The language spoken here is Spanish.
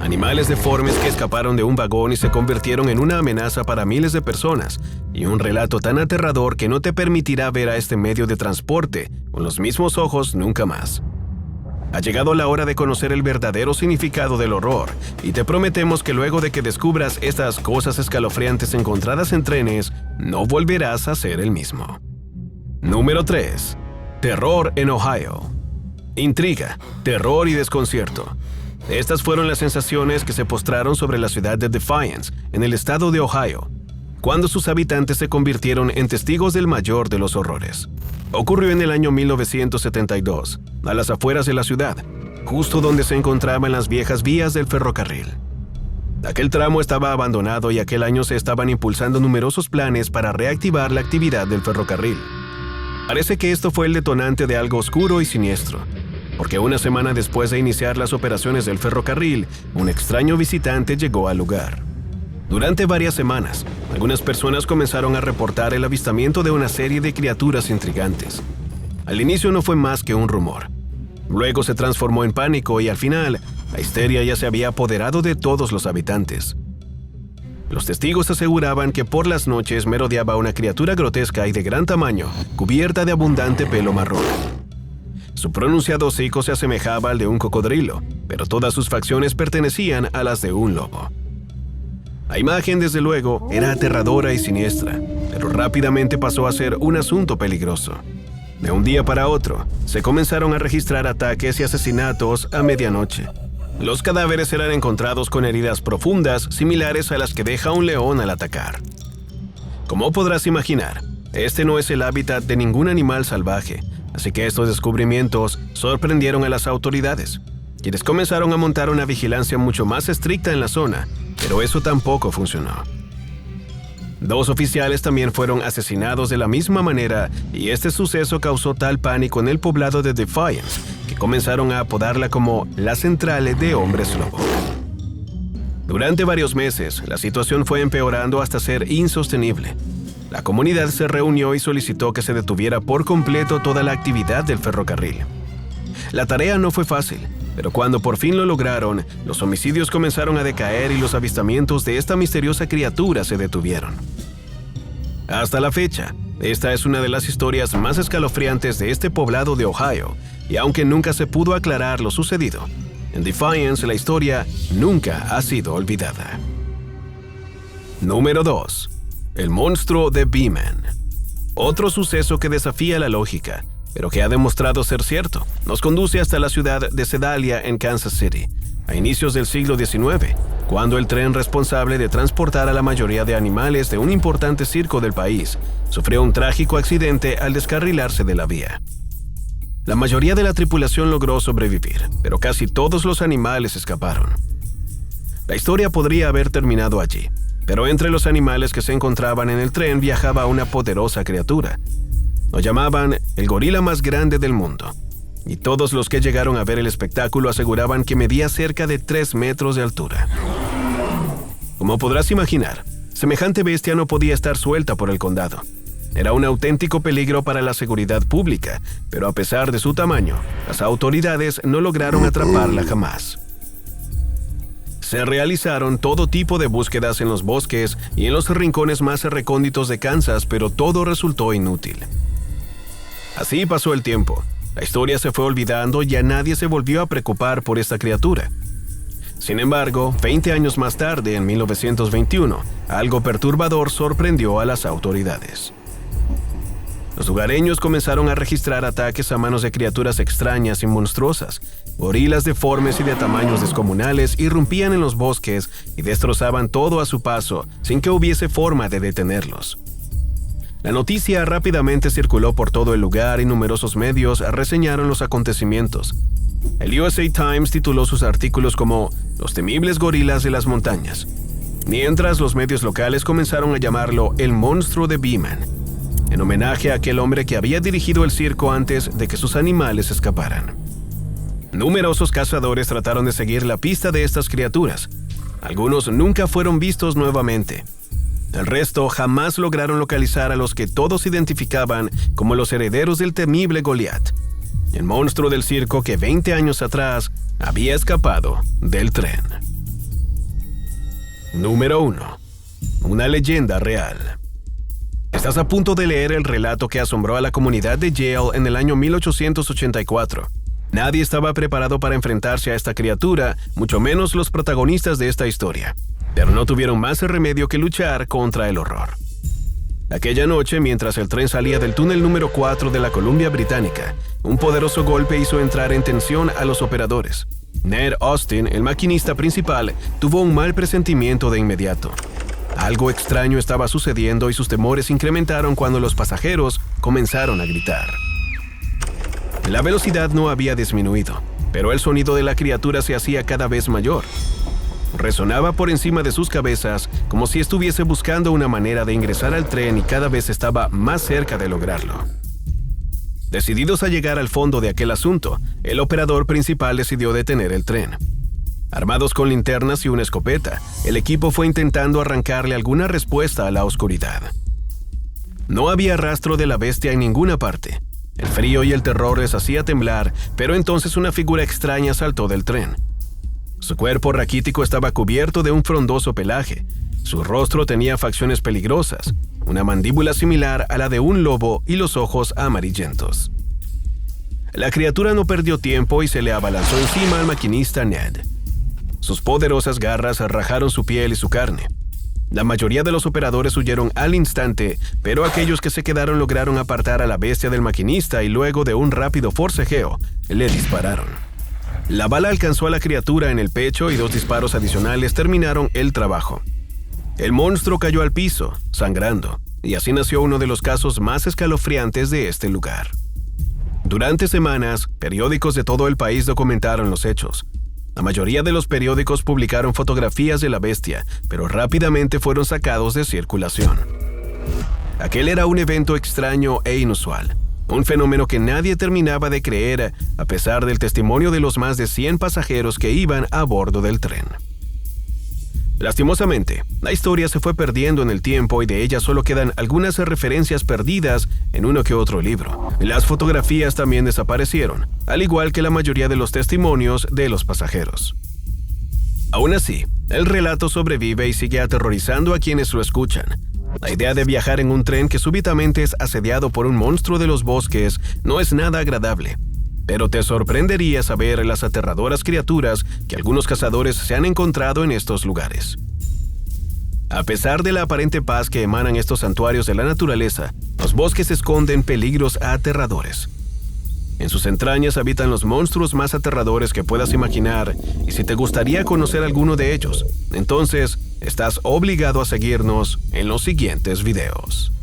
animales deformes que escaparon de un vagón y se convirtieron en una amenaza para miles de personas, y un relato tan aterrador que no te permitirá ver a este medio de transporte con los mismos ojos nunca más. Ha llegado la hora de conocer el verdadero significado del horror, y te prometemos que luego de que descubras estas cosas escalofriantes encontradas en trenes, no volverás a ser el mismo. Número 3. Terror en Ohio. Intriga, terror y desconcierto. Estas fueron las sensaciones que se postraron sobre la ciudad de Defiance, en el estado de Ohio, cuando sus habitantes se convirtieron en testigos del mayor de los horrores. Ocurrió en el año 1972, a las afueras de la ciudad, justo donde se encontraban las viejas vías del ferrocarril. Aquel tramo estaba abandonado y aquel año se estaban impulsando numerosos planes para reactivar la actividad del ferrocarril. Parece que esto fue el detonante de algo oscuro y siniestro, porque una semana después de iniciar las operaciones del ferrocarril, un extraño visitante llegó al lugar. Durante varias semanas, algunas personas comenzaron a reportar el avistamiento de una serie de criaturas intrigantes. Al inicio no fue más que un rumor. Luego se transformó en pánico y al final, la histeria ya se había apoderado de todos los habitantes. Los testigos aseguraban que por las noches merodeaba una criatura grotesca y de gran tamaño, cubierta de abundante pelo marrón. Su pronunciado hocico se asemejaba al de un cocodrilo, pero todas sus facciones pertenecían a las de un lobo. La imagen, desde luego, era aterradora y siniestra, pero rápidamente pasó a ser un asunto peligroso. De un día para otro, se comenzaron a registrar ataques y asesinatos a medianoche. Los cadáveres eran encontrados con heridas profundas similares a las que deja un león al atacar. Como podrás imaginar, este no es el hábitat de ningún animal salvaje, así que estos descubrimientos sorprendieron a las autoridades, quienes comenzaron a montar una vigilancia mucho más estricta en la zona, pero eso tampoco funcionó. 2 oficiales también fueron asesinados de la misma manera y este suceso causó tal pánico en el poblado de Defiance que comenzaron a apodarla como la central de hombres lobo. Durante varios meses, la situación fue empeorando hasta ser insostenible. La comunidad se reunió y solicitó que se detuviera por completo toda la actividad del ferrocarril. La tarea no fue fácil, pero cuando por fin lo lograron, los homicidios comenzaron a decaer y los avistamientos de esta misteriosa criatura se detuvieron. Hasta la fecha, esta es una de las historias más escalofriantes de este poblado de Ohio, y aunque nunca se pudo aclarar lo sucedido, en Defiance la historia nunca ha sido olvidada. Número 2. El monstruo de Beeman. Otro suceso que desafía la lógica, pero que ha demostrado ser cierto, nos conduce hasta la ciudad de Sedalia en Kansas City, a inicios del siglo XIX, cuando el tren responsable de transportar a la mayoría de animales de un importante circo del país sufrió un trágico accidente al descarrilarse de la vía. La mayoría de la tripulación logró sobrevivir, pero casi todos los animales escaparon. La historia podría haber terminado allí, pero entre los animales que se encontraban en el tren viajaba una poderosa criatura. Lo llamaban el gorila más grande del mundo, y todos los que llegaron a ver el espectáculo aseguraban que medía cerca de 3 metros de altura. Como podrás imaginar, semejante bestia no podía estar suelta por el condado. Era un auténtico peligro para la seguridad pública, pero a pesar de su tamaño, las autoridades no lograron atraparla jamás. Se realizaron todo tipo de búsquedas en los bosques y en los rincones más recónditos de Kansas, pero todo resultó inútil. Así pasó el tiempo. La historia se fue olvidando y a nadie se volvió a preocupar por esta criatura. Sin embargo, 20 años más tarde, en 1921, algo perturbador sorprendió a las autoridades. Los lugareños comenzaron a registrar ataques a manos de criaturas extrañas y monstruosas. Gorilas deformes y de tamaños descomunales irrumpían en los bosques y destrozaban todo a su paso, sin que hubiese forma de detenerlos. La noticia rápidamente circuló por todo el lugar y numerosos medios reseñaron los acontecimientos. El USA Times tituló sus artículos como "Los temibles gorilas de las montañas", mientras los medios locales comenzaron a llamarlo el monstruo de Beeman, en homenaje a aquel hombre que había dirigido el circo antes de que sus animales escaparan. Numerosos cazadores trataron de seguir la pista de estas criaturas. Algunos nunca fueron vistos nuevamente. El resto jamás lograron localizar a los que todos identificaban como los herederos del temible Goliat, el monstruo del circo que 20 años atrás había escapado del tren. Número 1. Una leyenda real. Estás a punto de leer el relato que asombró a la comunidad de Yale en el año 1884. Nadie estaba preparado para enfrentarse a esta criatura, mucho menos los protagonistas de esta historia. Pero no tuvieron más remedio que luchar contra el horror. Aquella noche, mientras el tren salía del túnel número 4 de la Columbia Británica, un poderoso golpe hizo entrar en tensión a los operadores. Ned Austin, el maquinista principal, tuvo un mal presentimiento de inmediato. Algo extraño estaba sucediendo y sus temores incrementaron cuando los pasajeros comenzaron a gritar. La velocidad no había disminuido, pero el sonido de la criatura se hacía cada vez mayor. Resonaba por encima de sus cabezas como si estuviese buscando una manera de ingresar al tren y cada vez estaba más cerca de lograrlo. Decididos a llegar al fondo de aquel asunto, el operador principal decidió detener el tren. Armados con linternas y una escopeta, el equipo fue intentando arrancarle alguna respuesta a la oscuridad. No había rastro de la bestia en ninguna parte. El frío y el terror les hacía temblar, pero entonces una figura extraña saltó del tren. Su cuerpo raquítico estaba cubierto de un frondoso pelaje. Su rostro tenía facciones peligrosas, una mandíbula similar a la de un lobo y los ojos amarillentos. La criatura no perdió tiempo y se le abalanzó encima al maquinista Ned. Sus poderosas garras rajaron su piel y su carne. La mayoría de los operadores huyeron al instante, pero aquellos que se quedaron lograron apartar a la bestia del maquinista y luego de un rápido forcejeo, le dispararon. La bala alcanzó a la criatura en el pecho y 2 disparos adicionales terminaron el trabajo. El monstruo cayó al piso, sangrando, y así nació uno de los casos más escalofriantes de este lugar. Durante semanas, periódicos de todo el país documentaron los hechos. La mayoría de los periódicos publicaron fotografías de la bestia, pero rápidamente fueron sacados de circulación. Aquel era un evento extraño e inusual, un fenómeno que nadie terminaba de creer, a pesar del testimonio de los más de 100 pasajeros que iban a bordo del tren. Lastimosamente, la historia se fue perdiendo en el tiempo y de ella solo quedan algunas referencias perdidas en uno que otro libro. Las fotografías también desaparecieron, al igual que la mayoría de los testimonios de los pasajeros. Aún así, el relato sobrevive y sigue aterrorizando a quienes lo escuchan. La idea de viajar en un tren que súbitamente es asediado por un monstruo de los bosques no es nada agradable. Pero te sorprendería saber las aterradoras criaturas que algunos cazadores se han encontrado en estos lugares. A pesar de la aparente paz que emanan estos santuarios de la naturaleza, los bosques esconden peligros aterradores. En sus entrañas habitan los monstruos más aterradores que puedas imaginar, y si te gustaría conocer alguno de ellos, entonces estás obligado a seguirnos en los siguientes videos.